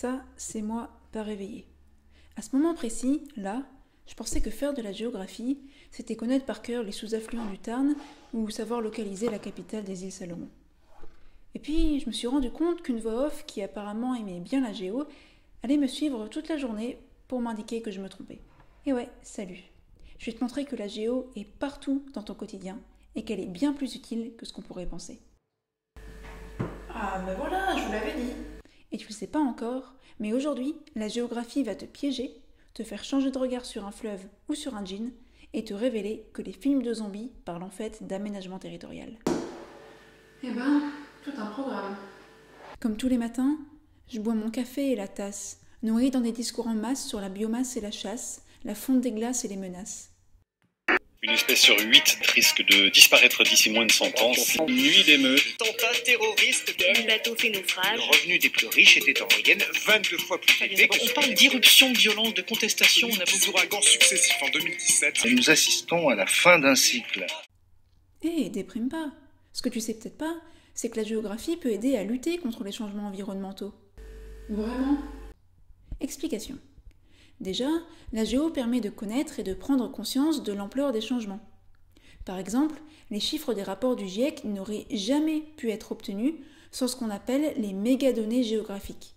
Ça, c'est moi pas réveillée. À ce moment précis, là, je pensais que faire de la géographie, c'était connaître par cœur les sous-affluents du Tarn ou savoir localiser la capitale des îles Salomon. Et puis, je me suis rendu compte qu'une voix off qui apparemment aimait bien la géo allait me suivre toute la journée pour m'indiquer que je me trompais. Et ouais, salut. Je vais te montrer que la géo est partout dans ton quotidien et qu'elle est bien plus utile que ce qu'on pourrait penser. Ah ben voilà, je vous l'avais dit. Et tu le sais pas encore, mais aujourd'hui, la géographie va te piéger, te faire changer de regard sur un fleuve ou sur un djinn et te révéler que les films de zombies parlent en fait d'aménagement territorial. Eh ben, tout un programme. Comme tous les matins, je bois mon café et la tasse, nourri dans des discours en masse sur la biomasse et la chasse, la fonte des glaces et les menaces. Une espèce sur 8 risque de disparaître d'ici moins de 100 ans. Une nuit d'émeutes. Attentats terroristes. Le bateau fait naufrage. Le revenu des plus riches était en moyenne 22 fois plus élevé que On parle d'irruption, de violence, de contestation. On a beaucoup ouragans successifs en 2017. Et nous assistons à la fin d'un cycle. Déprime pas. Ce que tu sais peut-être pas, c'est que la géographie peut aider à lutter contre les changements environnementaux. Vraiment ? Explication. Déjà, la géo permet de connaître et de prendre conscience de l'ampleur des changements. Par exemple, les chiffres des rapports du GIEC n'auraient jamais pu être obtenus sans ce qu'on appelle les mégadonnées géographiques.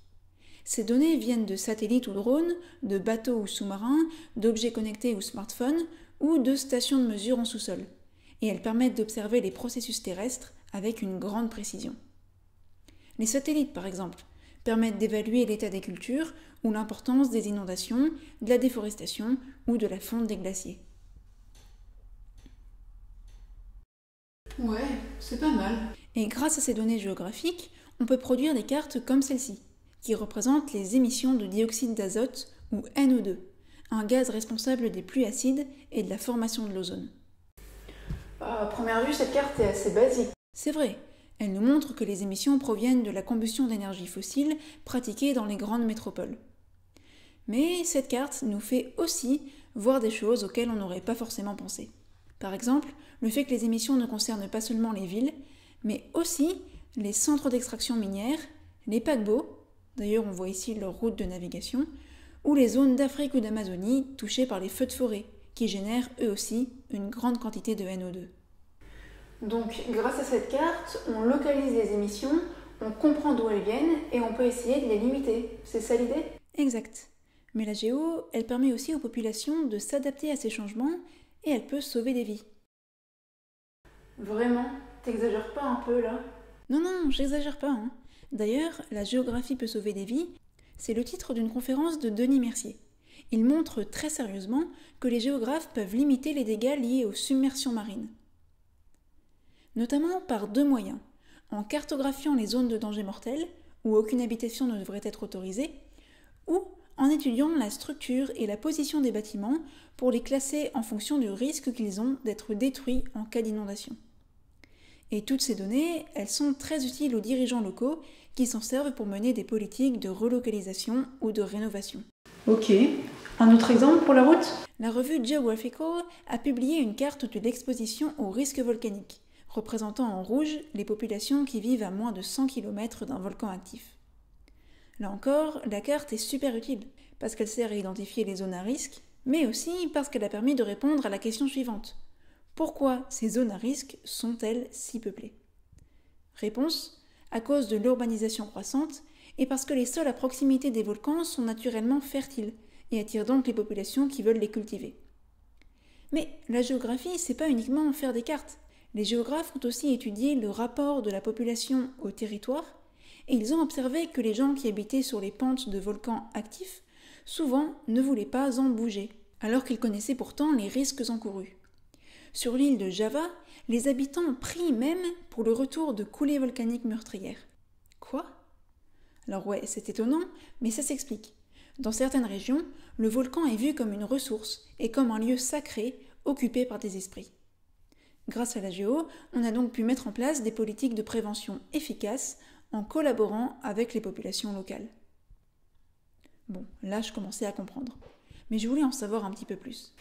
Ces données viennent de satellites ou drones, de bateaux ou sous-marins, d'objets connectés ou smartphones, ou de stations de mesure en sous-sol. Et elles permettent d'observer les processus terrestres avec une grande précision. Les satellites, par exemple, permettent d'évaluer l'état des cultures ou l'importance des inondations, de la déforestation ou de la fonte des glaciers. Ouais, c'est pas mal. Et grâce à ces données géographiques, on peut produire des cartes comme celle-ci, qui représentent les émissions de dioxyde d'azote ou NO2, un gaz responsable des pluies acides et de la formation de l'ozone. À première vue, cette carte est assez basique. C'est vrai, elle nous montre que les émissions proviennent de la combustion d'énergie fossile pratiquée dans les grandes métropoles. Mais cette carte nous fait aussi voir des choses auxquelles on n'aurait pas forcément pensé. Par exemple, le fait que les émissions ne concernent pas seulement les villes, mais aussi les centres d'extraction minière, les paquebots, d'ailleurs on voit ici leur route de navigation, ou les zones d'Afrique ou d'Amazonie touchées par les feux de forêt, qui génèrent eux aussi une grande quantité de NO2. Donc, grâce à cette carte, on localise les émissions, on comprend d'où elles viennent et on peut essayer de les limiter. C'est ça l'idée ? Exact. Mais la géo, elle permet aussi aux populations de s'adapter à ces changements et elle peut sauver des vies. Vraiment ? T'exagères pas un peu là ? Non, j'exagère pas. D'ailleurs, la géographie peut sauver des vies, c'est le titre d'une conférence de Denis Mercier. Il montre très sérieusement que les géographes peuvent limiter les dégâts liés aux submersions marines. Notamment par deux moyens, en cartographiant les zones de danger mortel, où aucune habitation ne devrait être autorisée, ou en étudiant la structure et la position des bâtiments pour les classer en fonction du risque qu'ils ont d'être détruits en cas d'inondation. Et toutes ces données, elles sont très utiles aux dirigeants locaux qui s'en servent pour mener des politiques de relocalisation ou de rénovation. Ok. Un autre exemple pour la route ? La revue Geographical a publié une carte de l'exposition aux risques volcaniques, représentant en rouge les populations qui vivent à moins de 100 km d'un volcan actif. Là encore, la carte est super utile, parce qu'elle sert à identifier les zones à risque, mais aussi parce qu'elle a permis de répondre à la question suivante. Pourquoi ces zones à risque sont-elles si peuplées ? Réponse : à cause de l'urbanisation croissante et parce que les sols à proximité des volcans sont naturellement fertiles et attirent donc les populations qui veulent les cultiver. Mais la géographie, c'est pas uniquement faire des cartes. Les géographes ont aussi étudié le rapport de la population au territoire et ils ont observé que les gens qui habitaient sur les pentes de volcans actifs souvent ne voulaient pas en bouger, alors qu'ils connaissaient pourtant les risques encourus. Sur l'île de Java, les habitants prient même pour le retour de coulées volcaniques meurtrières. Quoi ? Alors ouais, c'est étonnant, mais ça s'explique. Dans certaines régions, le volcan est vu comme une ressource et comme un lieu sacré occupé par des esprits. Grâce à la géo, on a donc pu mettre en place des politiques de prévention efficaces en collaborant avec les populations locales. Bon, là je commençais à comprendre, mais je voulais en savoir un petit peu plus.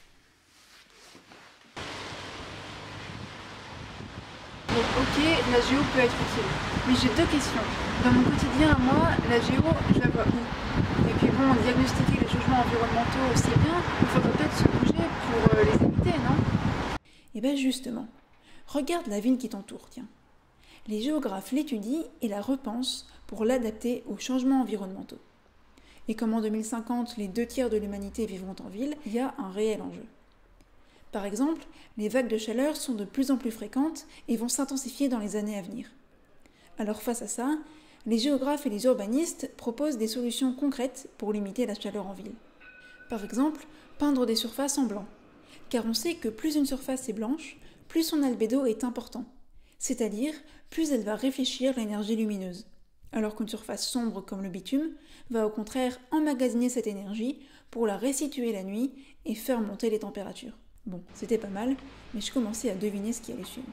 Donc, ok, ok, la géo peut être utile. Mais j'ai deux questions. Dans mon quotidien, moi, la géo, je la vois où? Et puis bon, diagnostiquer les changements environnementaux, c'est bien, il faudrait peut-être se bouger pour les éviter, non? Et bien justement, regarde la ville qui t'entoure, tiens. Les géographes l'étudient et la repensent pour l'adapter aux changements environnementaux. Et comme en 2050, les 2/3 de l'humanité vivront en ville, il y a un réel enjeu. Par exemple, les vagues de chaleur sont de plus en plus fréquentes et vont s'intensifier dans les années à venir. Alors face à ça, les géographes et les urbanistes proposent des solutions concrètes pour limiter la chaleur en ville. Par exemple, peindre des surfaces en blanc. Car on sait que plus une surface est blanche, plus son albédo est important. C'est-à-dire, plus elle va réfléchir l'énergie lumineuse. Alors qu'une surface sombre comme le bitume va au contraire emmagasiner cette énergie pour la restituer la nuit et faire monter les températures. Bon, c'était pas mal, mais je commençais à deviner ce qui allait suivre.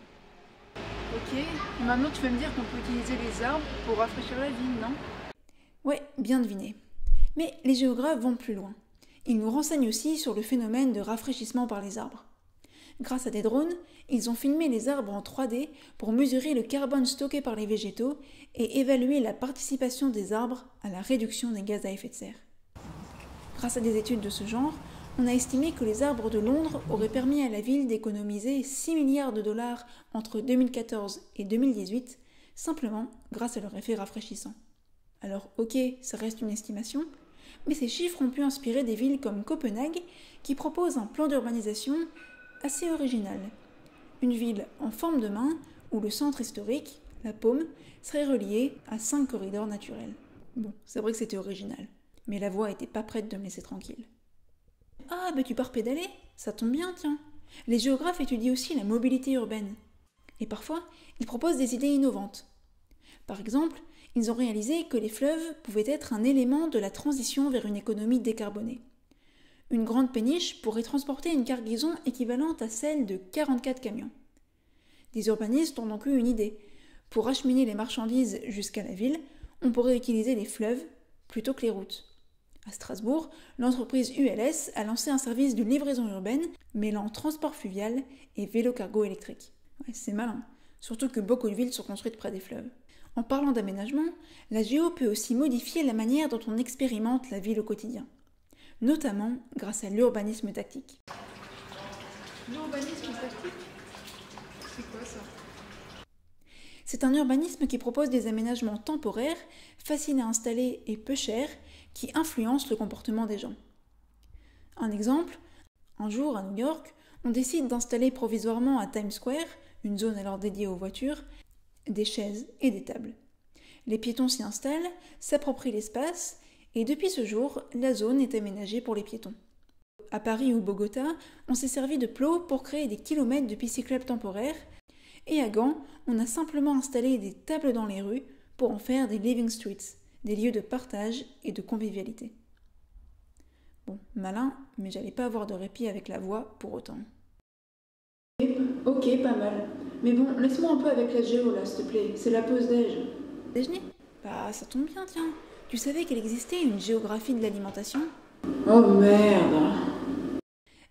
Ok, maintenant tu veux me dire qu'on peut utiliser les arbres pour rafraîchir la ville, non? Ouais, bien deviné. Mais les géographes vont plus loin. Ils nous renseignent aussi sur le phénomène de rafraîchissement par les arbres. Grâce à des drones, ils ont filmé les arbres en 3D pour mesurer le carbone stocké par les végétaux et évaluer la participation des arbres à la réduction des gaz à effet de serre. Grâce à des études de ce genre, on a estimé que les arbres de Londres auraient permis à la ville d'économiser 6 milliards de dollars entre 2014 et 2018, simplement grâce à leur effet rafraîchissant. Alors ok, ça reste une estimation, mais ces chiffres ont pu inspirer des villes comme Copenhague qui proposent un plan d'urbanisation assez original. Une ville en forme de main où le centre historique, la Paume, serait relié à 5 corridors naturels. Bon, c'est vrai que c'était original, mais la voie était pas prête de me laisser tranquille. Ah, tu pars pédaler? Ça tombe bien, tiens. Les géographes étudient aussi la mobilité urbaine. Et parfois, ils proposent des idées innovantes. Par exemple, ils ont réalisé que les fleuves pouvaient être un élément de la transition vers une économie décarbonée. Une grande péniche pourrait transporter une cargaison équivalente à celle de 44 camions. Des urbanistes ont donc eu une idée. Pour acheminer les marchandises jusqu'à la ville, on pourrait utiliser les fleuves plutôt que les routes. À Strasbourg, l'entreprise ULS a lancé un service de livraison urbaine mêlant transport fluvial et vélo-cargo électrique. Ouais, c'est malin, surtout que beaucoup de villes sont construites près des fleuves. En parlant d'aménagement, la géo peut aussi modifier la manière dont on expérimente la ville au quotidien, notamment grâce à l'urbanisme tactique. L'urbanisme tactique? C'est quoi ça? C'est un urbanisme qui propose des aménagements temporaires, faciles à installer et peu chers, qui influencent le comportement des gens. Un exemple, un jour à New York, on décide d'installer provisoirement à Times Square, une zone alors dédiée aux voitures, des chaises et des tables. Les piétons s'y installent, s'approprient l'espace, et depuis ce jour, la zone est aménagée pour les piétons. À Paris ou Bogota, on s'est servi de plots pour créer des kilomètres de pistes cyclables temporaires, et à Gand, on a simplement installé des tables dans les rues pour en faire des living streets, des lieux de partage et de convivialité. Bon, malin, mais j'allais pas avoir de répit avec la voix pour autant. Ok, pas mal. Mais bon, laisse-moi un peu avec la géo là, s'il te plaît. C'est la pause déj. Déjeuner? Bah, ça tombe bien, tiens. Tu savais qu'il existait une géographie de l'alimentation? Oh merde!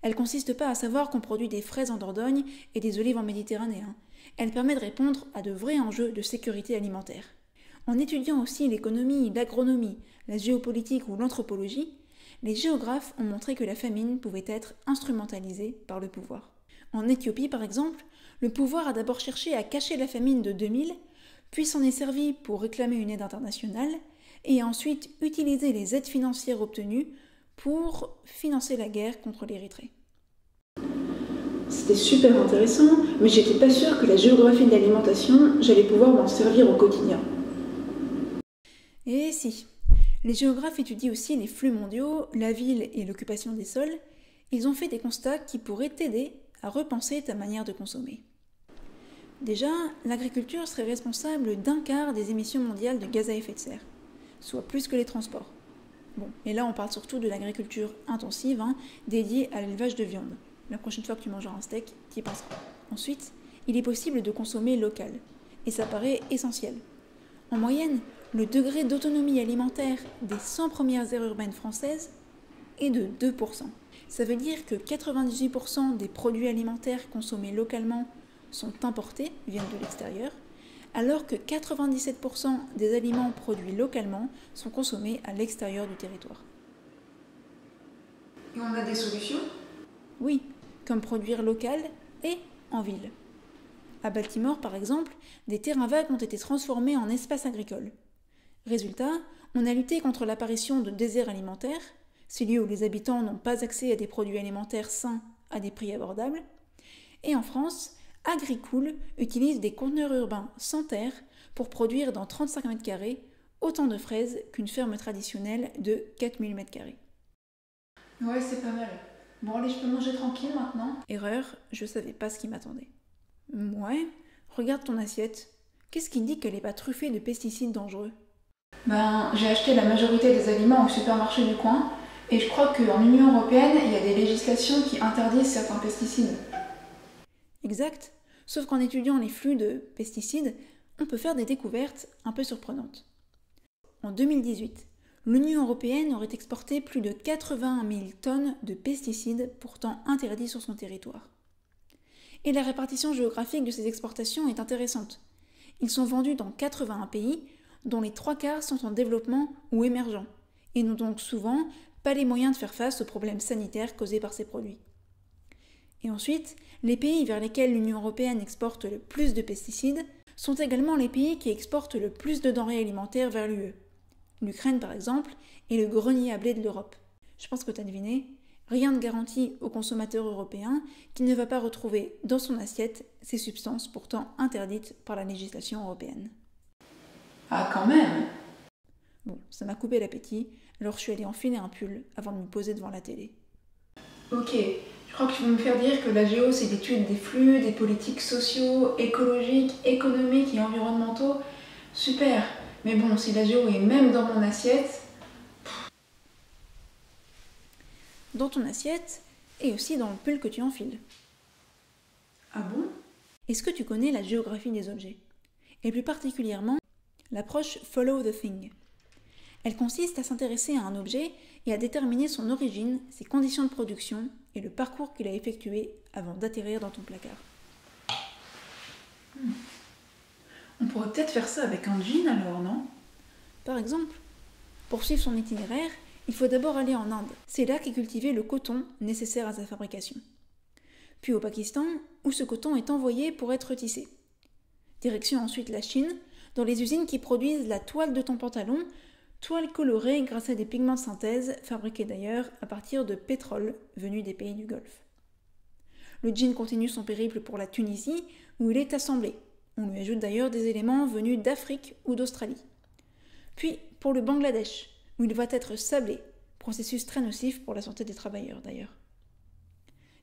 Elle consiste pas à savoir qu'on produit des fraises en Dordogne et des olives en Méditerranée. Elle permet de répondre à de vrais enjeux de sécurité alimentaire. En étudiant aussi l'économie, l'agronomie, la géopolitique ou l'anthropologie, les géographes ont montré que la famine pouvait être instrumentalisée par le pouvoir. En Éthiopie, par exemple, le pouvoir a d'abord cherché à cacher la famine de 2000, puis s'en est servi pour réclamer une aide internationale, et a ensuite utilisé les aides financières obtenues pour financer la guerre contre l'Érythrée. C'était super intéressant, mais j'étais pas sûre que la géographie de l'alimentation, j'allais pouvoir m'en servir au quotidien. Et si, les géographes étudient aussi les flux mondiaux, la ville et l'occupation des sols. Ils ont fait des constats qui pourraient t'aider à repenser ta manière de consommer. Déjà, l'agriculture serait responsable d'1/4 des émissions mondiales de gaz à effet de serre, soit plus que les transports. Bon, et là on parle surtout de l'agriculture intensive, dédiée à l'élevage de viande. La prochaine fois que tu mangeras un steak, t'y penseras. Ensuite, il est possible de consommer local, et ça paraît essentiel. En moyenne, le degré d'autonomie alimentaire des 100 premières aires urbaines françaises est de 2%. Ça veut dire que 98% des produits alimentaires consommés localement sont importés, viennent de l'extérieur, alors que 97% des aliments produits localement sont consommés à l'extérieur du territoire. Et on a des solutions? Oui, comme produire local et en ville. À Baltimore, par exemple, des terrains vagues ont été transformés en espaces agricoles. Résultat, on a lutté contre l'apparition de déserts alimentaires, ces lieux où les habitants n'ont pas accès à des produits alimentaires sains à des prix abordables. Et en France, Agricool utilise des conteneurs urbains sans terre pour produire dans 35 mètres carrés autant de fraises qu'une ferme traditionnelle de 4000 mètres carrés. Ouais, c'est pas mal. Bon, allez, je peux manger tranquille maintenant? Erreur, je savais pas ce qui m'attendait. Ouais, regarde ton assiette. Qu'est-ce qui dit qu'elle n'est pas truffée de pesticides dangereux? J'ai acheté la majorité des aliments au supermarché du coin et je crois qu'en Union européenne, il y a des législations qui interdisent certains pesticides. Exact, sauf qu'en étudiant les flux de pesticides, on peut faire des découvertes un peu surprenantes. En 2018, l'Union européenne aurait exporté plus de 80 000 tonnes de pesticides pourtant interdits sur son territoire. Et la répartition géographique de ces exportations est intéressante. Ils sont vendus dans 81 pays, dont les 3/4 sont en développement ou émergents, et n'ont donc souvent pas les moyens de faire face aux problèmes sanitaires causés par ces produits. Et ensuite, les pays vers lesquels l'Union européenne exporte le plus de pesticides sont également les pays qui exportent le plus de denrées alimentaires vers l'UE. L'Ukraine, par exemple, est le grenier à blé de l'Europe. Je pense que tu as deviné, rien ne garantit au consommateur européen qu'il ne va pas retrouver dans son assiette ces substances pourtant interdites par la législation européenne. Ah, quand même! Bon, ça m'a coupé l'appétit, alors je suis allée enfiler un pull avant de me poser devant la télé. Ok, je crois que tu veux me faire dire que la géo, c'est l'étude des flux, des politiques sociaux, écologiques, économiques et environnementaux. Super! Mais bon, si la géo est même dans mon assiette... Dans ton assiette, et aussi dans le pull que tu enfiles. Ah bon? Est-ce que tu connais la géographie des objets? Et plus particulièrement, l'approche Follow the Thing. Elle consiste à s'intéresser à un objet et à déterminer son origine, ses conditions de production et le parcours qu'il a effectué avant d'atterrir dans ton placard. On pourrait peut-être faire ça avec un jean alors, non? Par exemple, pour suivre son itinéraire, il faut d'abord aller en Inde. C'est là qu'est cultivé le coton nécessaire à sa fabrication. Puis au Pakistan, où ce coton est envoyé pour être tissé. Direction ensuite la Chine, dans les usines qui produisent la toile de ton pantalon, toile colorée grâce à des pigments de synthèse, fabriqués d'ailleurs à partir de pétrole venu des pays du Golfe. Le jean continue son périple pour la Tunisie, où il est assemblé. On lui ajoute d'ailleurs des éléments venus d'Afrique ou d'Australie. Puis pour le Bangladesh, où il va être sablé, processus très nocif pour la santé des travailleurs d'ailleurs.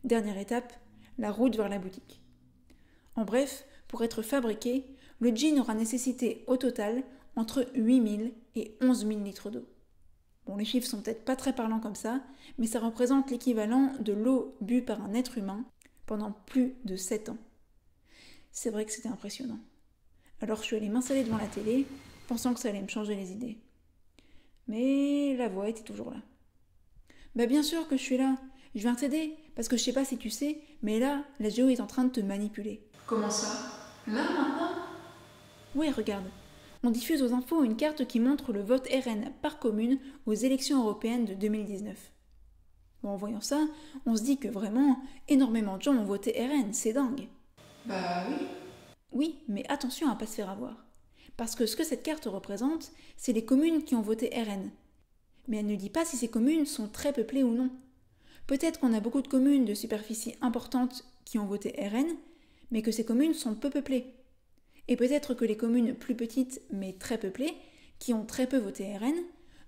Dernière étape, la route vers la boutique. En bref, pour être fabriqué, le jean aura nécessité au total entre 8000 et 11 000 litres d'eau. Bon, les chiffres sont peut-être pas très parlants comme ça, mais ça représente l'équivalent de l'eau bue par un être humain pendant plus de 7 ans. C'est vrai que c'était impressionnant. Alors je suis allée m'installer devant la télé, pensant que ça allait me changer les idées. Mais la voix était toujours là. Bah bien sûr que je suis là, je viens t'aider, parce que je sais pas si tu sais, mais là, la géo est en train de te manipuler. Comment ça? Là, maintenant? Ouais, regarde. On diffuse aux infos une carte qui montre le vote RN par commune aux élections européennes de 2019. Bon, en voyant ça, on se dit que vraiment, énormément de gens ont voté RN, c'est dingue. Bah oui. Oui, mais attention à ne pas se faire avoir. Parce que ce que cette carte représente, c'est les communes qui ont voté RN. Mais elle ne dit pas si ces communes sont très peuplées ou non. Peut-être qu'on a beaucoup de communes de superficie importante qui ont voté RN, mais que ces communes sont peu peuplées. Et peut-être que les communes plus petites mais très peuplées, qui ont très peu voté RN,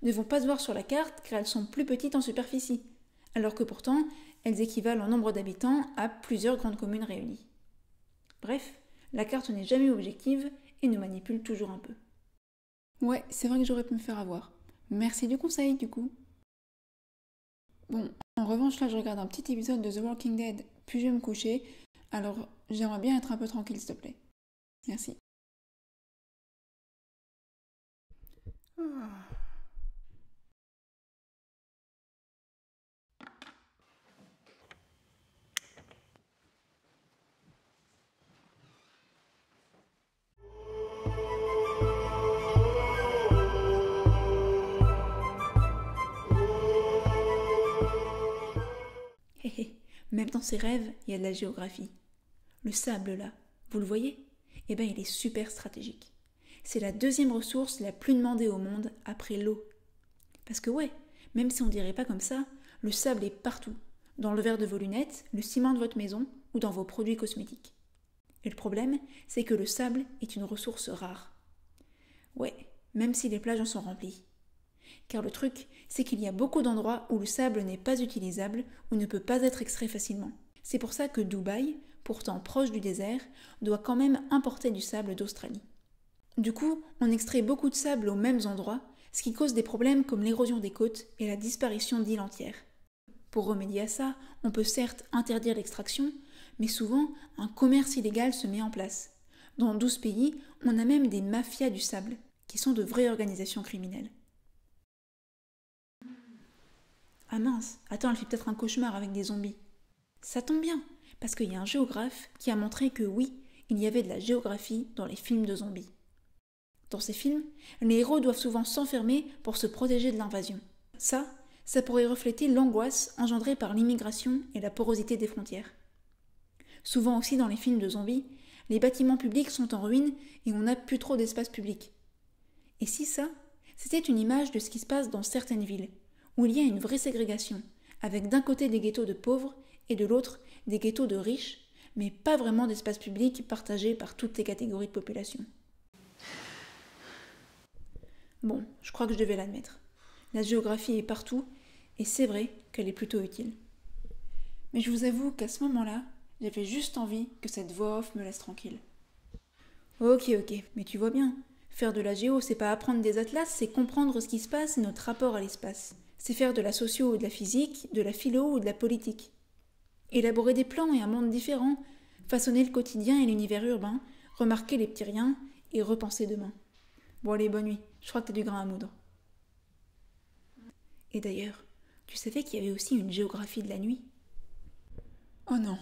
ne vont pas se voir sur la carte car elles sont plus petites en superficie, alors que pourtant elles équivalent en nombre d'habitants à plusieurs grandes communes réunies. Bref, la carte n'est jamais objective et nous manipule toujours un peu. Ouais, c'est vrai que j'aurais pu me faire avoir. Merci du conseil du coup. Bon, en revanche là je regarde un petit épisode de The Walking Dead, puis je vais me coucher, alors j'aimerais bien être un peu tranquille s'il te plaît. Merci. Même dans ses rêves, il y a de la géographie. Le sable là, vous le voyez ? Eh bien, il est super stratégique. C'est la deuxième ressource la plus demandée au monde après l'eau. Parce que ouais, même si on dirait pas comme ça, le sable est partout. Dans le verre de vos lunettes, le ciment de votre maison ou dans vos produits cosmétiques. Et le problème, c'est que le sable est une ressource rare. Ouais, même si les plages en sont remplies. Car le truc, c'est qu'il y a beaucoup d'endroits où le sable n'est pas utilisable ou ne peut pas être extrait facilement. C'est pour ça que Dubaï, pourtant proche du désert, doit quand même importer du sable d'Australie. Du coup, on extrait beaucoup de sable aux mêmes endroits, ce qui cause des problèmes comme l'érosion des côtes et la disparition d'îles entières. Pour remédier à ça, on peut certes interdire l'extraction, mais souvent, un commerce illégal se met en place. Dans 12 pays, on a même des mafias du sable, qui sont de vraies organisations criminelles. Ah mince, attends, elle fait peut-être un cauchemar avec des zombies. Ça tombe bien, parce qu'il y a un géographe qui a montré que oui, il y avait de la géographie dans les films de zombies. Dans ces films, les héros doivent souvent s'enfermer pour se protéger de l'invasion. Ça pourrait refléter l'angoisse engendrée par l'immigration et la porosité des frontières. Souvent aussi dans les films de zombies, les bâtiments publics sont en ruine et on n'a plus trop d'espace public. Et si ça, c'était une image de ce qui se passe dans certaines villes, où il y a une vraie ségrégation, avec d'un côté des ghettos de pauvres et de l'autre des ghettos de riches, mais pas vraiment d'espace public partagé par toutes les catégories de population. Bon, je crois que je devais l'admettre. La géographie est partout, et c'est vrai qu'elle est plutôt utile. Mais je vous avoue qu'à ce moment-là, j'avais juste envie que cette voix off me laisse tranquille. Ok, mais tu vois bien, faire de la géo, c'est pas apprendre des atlas, c'est comprendre ce qui se passe et notre rapport à l'espace. C'est faire de la socio ou de la physique, de la philo ou de la politique. Élaborer des plans et un monde différent, façonner le quotidien et l'univers urbain, remarquer les petits riens et repenser demain. Bon allez, bonne nuit, je crois que t'as du grain à moudre. Et d'ailleurs, tu savais qu'il y avait aussi une géographie de la nuit ? Oh non.